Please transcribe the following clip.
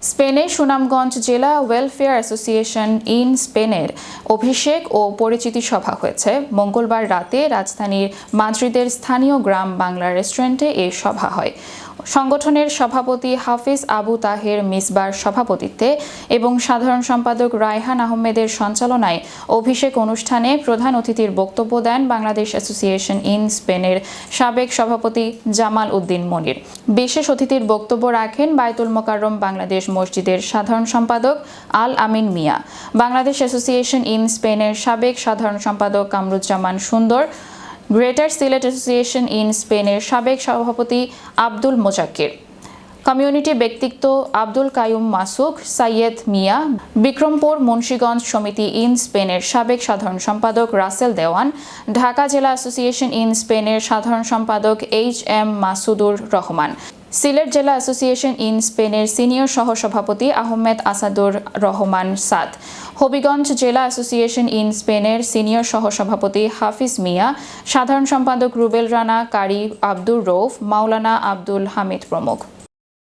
স্পেনের সুনামগঞ্জ জেলা welfare association in স্পেনের অভিষেক ও পরিচিতি সভা হয়েছে। মঙ্গলবার রাতে রাজধানীর মাদ্রিদের স্থানীয় গ্রাম বাংলা রেস্টুরেন্টে এই সভা হয়। সংগঠনের সভাপতি হাফিজ আবু তাহের মিসবার সভাপতিত্বে এবং সাধারণ সম্পাদক রায়হান আহমেদের সঞ্চালনায় অভিষেক অনুষ্ঠানে প্রধান অতিথির বক্তব্য দেন বাংলাদেশ অ্যাসোসিয়েশন ইন স্পেনের সাবেক সভাপতি জামাল উদ্দিন মনির। বিশেষ অতিথির বক্তব্য রাখেন বায়তুল মোকাররম বাংলাদেশ মসজিদের সাধারণ সম্পাদক আল আমিন মিয়া, বাংলাদেশ অ্যাসোসিয়েশন ইন স্পেনের সাবেক সাধারণ সম্পাদক কামরুজ্জামান সুন্দর, গ্রেটার সিলেট অ্যাসোসিয়েশন ইন স্পেনের সাবেক সভাপতি আব্দুল মোজাক্কির, কমিউনিটি ব্যক্তিত্ব আব্দুল কাইয়ুম মাসুক, সাইয়েদ মিয়া, বিক্রমপুর মুন্সিগঞ্জ সমিতি ইন স্পেনের সাবেক সাধারণ সম্পাদক রাসেল দেওয়ান, ঢাকা জেলা অ্যাসোসিয়েশন ইন স্পেনের সাধারণ সম্পাদক এইচ.এম. মাসুদুর রহমান, সিলেট জেলা অ্যাসোসিয়েশন ইন স্পেনের সিনিয়র সহসভাপতি আহমেদ আসাদুর রহমান সাদ, হবিগঞ্জ জেলা অ্যাসোসিয়েশন ইন স্পেনের সিনিয়র সহসভাপতি হাফিজ মিয়া, সাধারণ সম্পাদক রুবেল রানা, কারি আব্দুর রৌফ, মাওলানা আব্দুল হামিদ প্রমুখ।